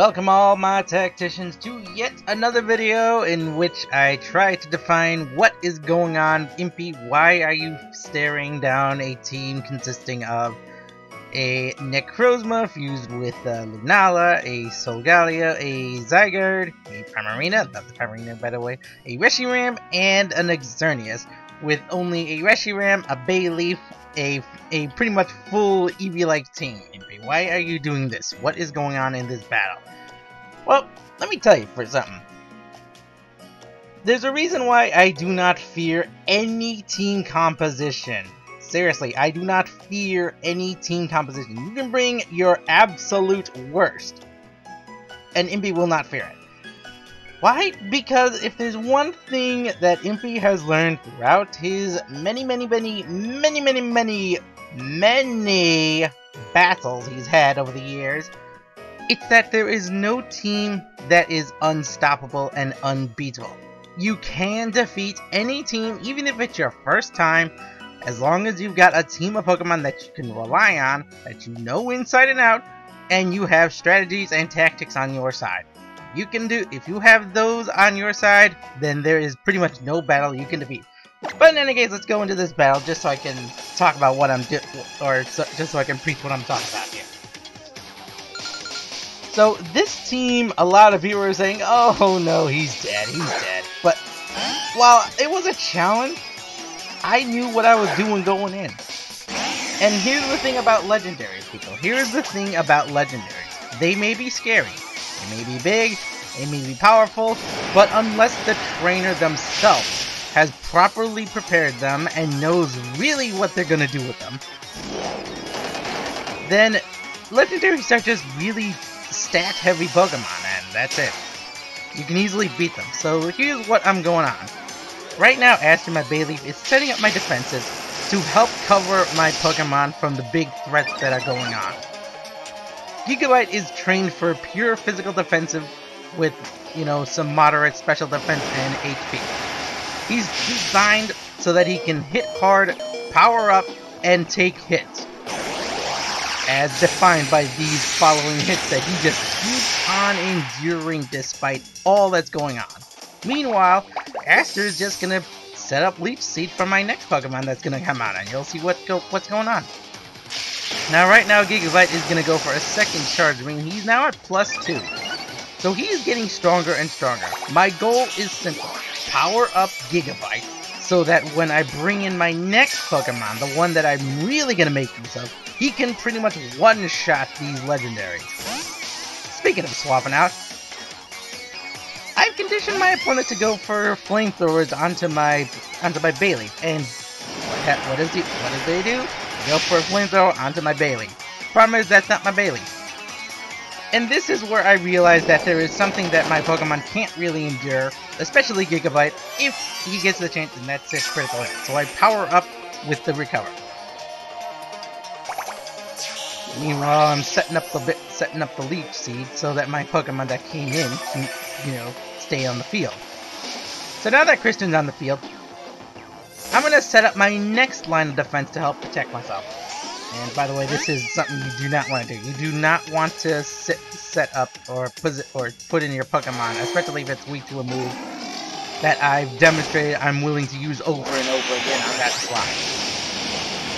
Welcome all my tacticians to yet another video in which I try to define what is going on. Impy, why are you staring down a team consisting of a Necrozma fused with Lunala, a Solgalea, a Zygarde, a Primarina, that's the Primarina by the way, a Reshiram, and an Xerneas, with only a Reshiram, a Bayleaf, a pretty much full Eviolite team. Impy, why are you doing this? What is going on in this battle? Well, let me tell you for something. There's a reason why I do not fear any team composition. Seriously, I do not fear any team composition. You can bring your absolute worst, and Impy will not fear it. Why? Because if there's one thing that Impy has learned throughout his many battles he's had over the years, it's that there is no team that is unstoppable and unbeatable. You can defeat any team, even if it's your first time, as long as you've got a team of Pokemon that you can rely on, that you know inside and out, and you have strategies and tactics on your side. If you have those on your side, then there is pretty much no battle you can defeat. But in any case, let's go into this battle just so I can talk about what I'm doing, just so I can preach what I'm talking about here. So this team, a lot of viewers are saying, "Oh no, he's dead, he's dead." But while it was a challenge, I knew what I was doing going in. And here's the thing about legendaries, people. Here's the thing about legendaries. They may be scary. They may be big, they may be powerful, but unless the trainer themselves has properly prepared them and knows really what they're gonna do with them, then legendaries are just really stat-heavy Pokemon, and that's it. You can easily beat them. So here's what I'm going on. Right now, Aster, my Bayleaf, is setting up my defenses to help cover my Pokemon from the big threats that are going on. Gigabyte is trained for pure physical defensive with, some moderate special defense and HP. He's designed so that he can hit hard, power up, and take hits, as defined by these following hits that he just keeps on enduring despite all that's going on. Meanwhile, Aster is just gonna set up Leech Seed for my next Pokemon that's gonna come out, and you'll see what's going on. Now, right now, Gigabyte is gonna go for a second charge ring. He's now at +2, so he's getting stronger and stronger. My goal is simple: power up Gigabyte, so that when I bring in my next Pokemon, the one that I'm really gonna make use of, he can pretty much one-shot these legendaries. Speaking of swapping out, I've conditioned my opponent to go for flamethrowers onto my Bayleaf, and what does they do? They go for a flamethrower onto my Bayleaf. Problem is, that's not my Bayleaf. And this is where I realized that there is something that my Pokemon can't really endure, especially Gigabyte, if he gets the chance, and that's his critical hit. So I power up with the recover. Meanwhile, I'm setting up the Leech Seed so that my Pokemon that came in can, stay on the field. So now that Kristen's on the field, I'm gonna set up my next line of defense to help protect myself. And by the way, this is something you do not want to do. You do not want to set up or put in your Pokemon, especially if it's weak to a move that I've demonstrated I'm willing to use over and over again on that slot.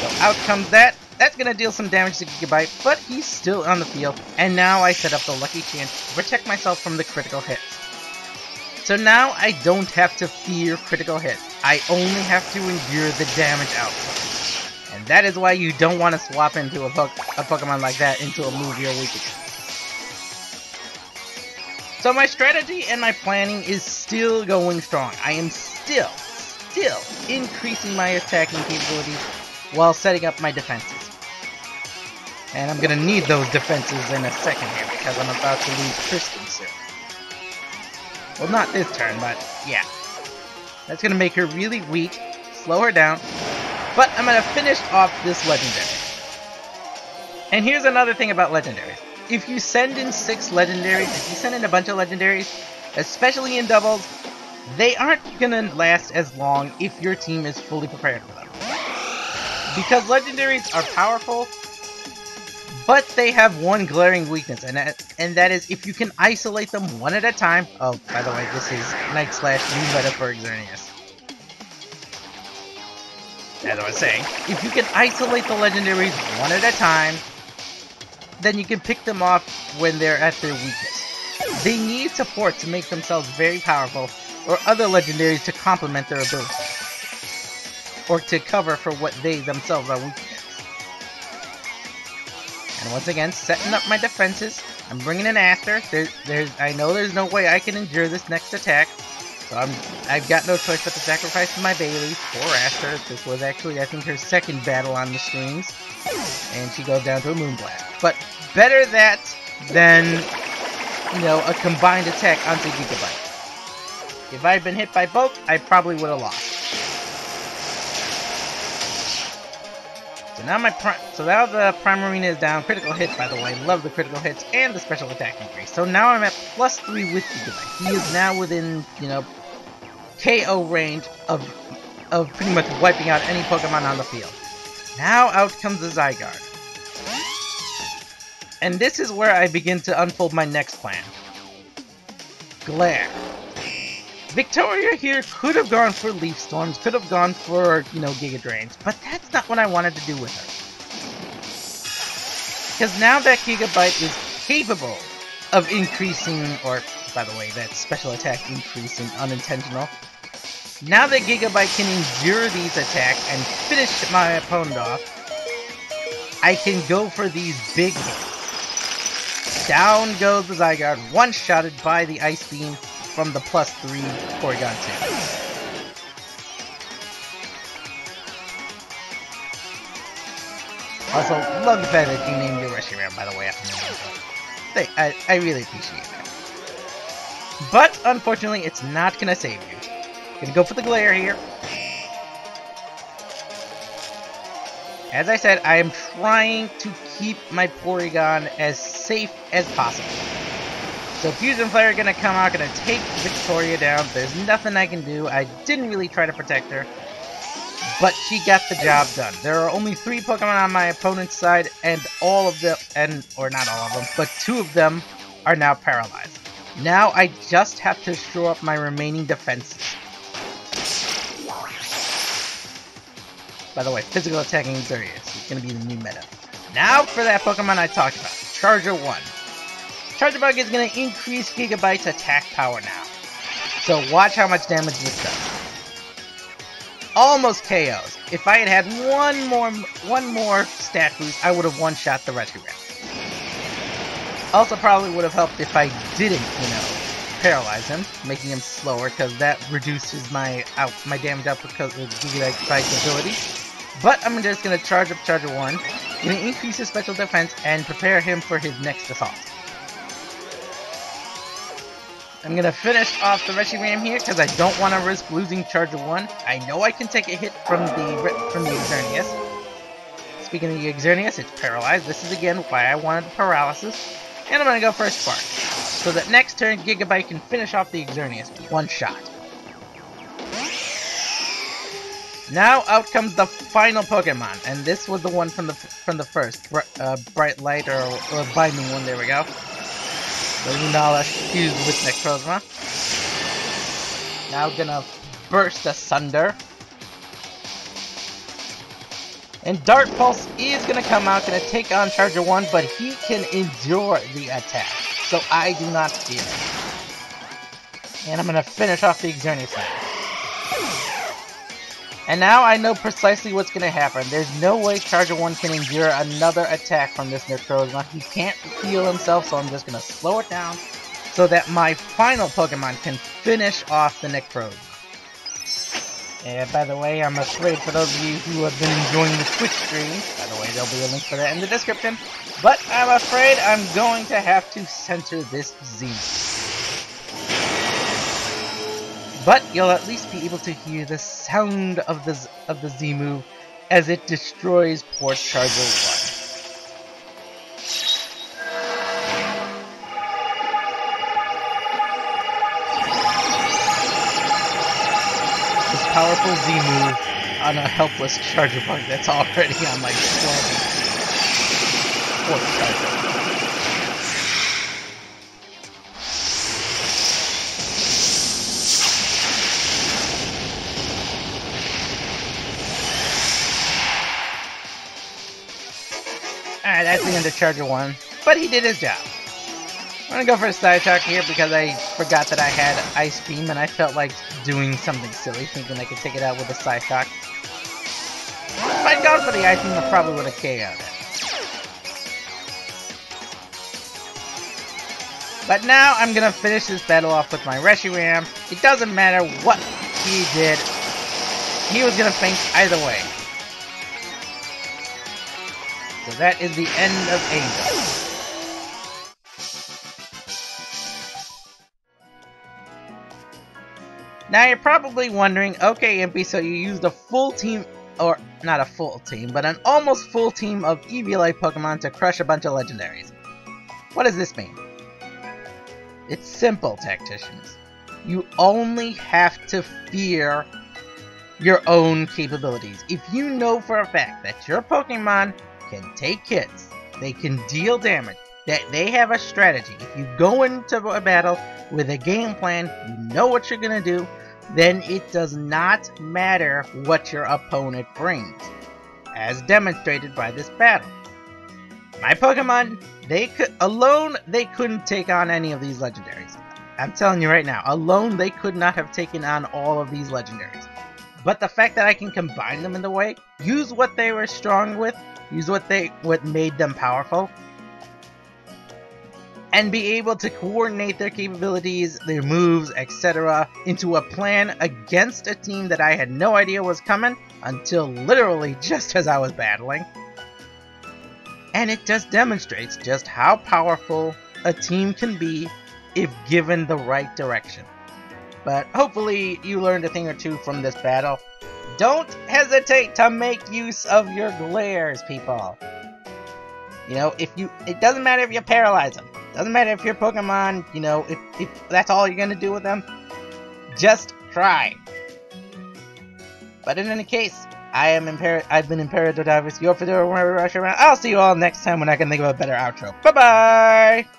So out comes that. That's gonna deal some damage to Gigabyte, but he's still on the field. And now I set up the lucky chance to protect myself from the critical hits. So now I don't have to fear critical hits. I only have to endure the damage output. And that is why you don't want to swap into a Pokemon like that into a move you're weak against. So my strategy and my planning is still going strong. I am still increasing my attacking capabilities while setting up my defenses. And I'm gonna need those defenses in a second here because I'm about to lose Kristen soon. Well, not this turn, but yeah. That's gonna make her really weak, slow her down, but I'm gonna finish off this legendary. And here's another thing about legendaries. If you send in 6 legendaries, if you send in a bunch of legendaries, especially in doubles, they aren't gonna last as long if your team is fully prepared for them. Because legendaries are powerful, But they have one glaring weakness, and that is if you can isolate them one at a time. Oh, by the way, this is Night Slash new meta for Xerneas. As I was saying, if you can isolate the legendaries one at a time, then you can pick them off when they're at their weakest. They need support to make themselves very powerful, or other legendaries to complement their abilities, or to cover for what they themselves are weak against. And once again, setting up my defenses. I'm bringing in Aster. I know there's no way I can endure this next attack, so I've got no choice but to sacrifice my Bailey for Aster. This was actually, I think, her second battle on the streams, and she goes down to a Moonblast. But better that than, you know, a combined attack onto Gigabyte. If I had been hit by both, I probably would have lost. So now the Primarina is down. Critical hit, by the way. Love the critical hits and the special attack increase. So now I'm at +3 with Gigabyte. He is now within, you know, KO range of pretty much wiping out any Pokemon on the field. Now out comes the Zygarde. And this is where I begin to unfold my next plan. Glare. Victoria here could have gone for Leaf Storms, could have gone for, you know, Giga Drains, but that's not what I wanted to do with her. Because now that Gigabyte is capable of increasing, or, by the way, that special attack increasing unintentional. Now that Gigabyte can endure these attacks and finish my opponent off, I can go for these big hits. Down goes the Zygarde, one-shotted by the Ice Beam from the +3 Porygon 2. Also, love the fact that you named your Reshiram, by the way, after me. I really appreciate that. But, unfortunately, it's not gonna save you. Gonna go for the Glare here. As I said, I am trying to keep my Porygon as safe as possible. So Fusion Flare gonna come out, gonna take Victoria down. There's nothing I can do. I didn't really try to protect her, but she got the job done. There are only 3 Pokemon on my opponent's side, and all of them, or not all of them, but 2 of them are now paralyzed. Now I just have to shore up my remaining defenses. By the way, physical attacking Xerneas is gonna be the new meta. Now for that Pokemon I talked about, Charger 1. Charger Bug is going to increase Gigabyte's attack power now. So watch how much damage this does. Almost KOs. If I had one more stat boost, I would have one-shot the Reshiram. Also probably would have helped if I didn't, you know, paralyze him, making him slower, because that reduces my damage output because of Gigabyte's ability. But I'm just going to charge up Charger 1, going to increase his special defense, and prepare him for his next assault. I'm going to finish off the Reshiram here because I don't want to risk losing Charger 1. I know I can take a hit from the Xerneas. Speaking of the Xerneas, it's paralyzed. This is again why I wanted the paralysis. And I'm going to go for a Spark. So that next turn, Gigabyte can finish off the Xerneas with one shot. Now out comes the final Pokemon, and this was the one from the first Bright Light or Binding one. There we go. The Lunala fused with Necrozma. Now gonna burst asunder. And Dart Pulse is gonna come out, gonna take on Charger 1, but he can endure the attack. So I do not fear it. And I'm gonna finish off the Xerneas now. And now I know precisely what's going to happen. There's no way Charger 1 can endure another attack from this Necrozma. He can't heal himself, so I'm just going to slow it down so that my final Pokemon can finish off the Necrozma. And by the way, I'm afraid for those of you who have been enjoying the Twitch streams, by the way, there'll be a link for that in the description, but I'm afraid I'm going to have to censor this Z. But you'll at least be able to hear the sound of the Z move as it destroys poor Charger 1. This powerful Z move on a helpless Charger Bug that's already on like 12. before the start. Alright, that's the end of Charger 1, but he did his job. I'm gonna go for a Side Shock here because I forgot that I had Ice Beam and I felt like doing something silly, thinking I could take it out with a Side Shock. If I'd gone for the Ice Beam, I probably would have KO'd it. But now I'm gonna finish this battle off with my Reshiram. It doesn't matter what he did, he was gonna faint either way. So that is the end of Angel. Now you're probably wondering, okay Impy, so you used a full team, or not a full team, but an almost full team of Eviolite Pokemon to crush a bunch of legendaries. What does this mean? It's simple, tacticians. You only have to fear your own capabilities. If you know for a fact that your Pokemon can take hits, they can deal damage, that they have a strategy, if you go into a battle with a game plan, you know what you're going to do, then it does not matter what your opponent brings, as demonstrated by this battle. My Pokemon, they couldn't take on any of these legendaries. I'm telling you right now, alone they could not have taken on all of these legendaries. But the fact that I can combine them in the way, use what they were strong with, use what made them powerful, and be able to coordinate their capabilities, their moves, etc. into a plan against a team that I had no idea was coming until literally just as I was battling. And it just demonstrates just how powerful a team can be if given the right direction. But hopefully you learned a thing or two from this battle. Don't hesitate to make use of your glares, people. You know, it doesn't matter if you paralyze them. Doesn't matter if your Pokemon, you know, if that's all you're gonna do with them. Just try. But in any case, I've been Imperator Davis, your Fedora Rush around. I'll see you all next time when I can think of a better outro. Bye-bye!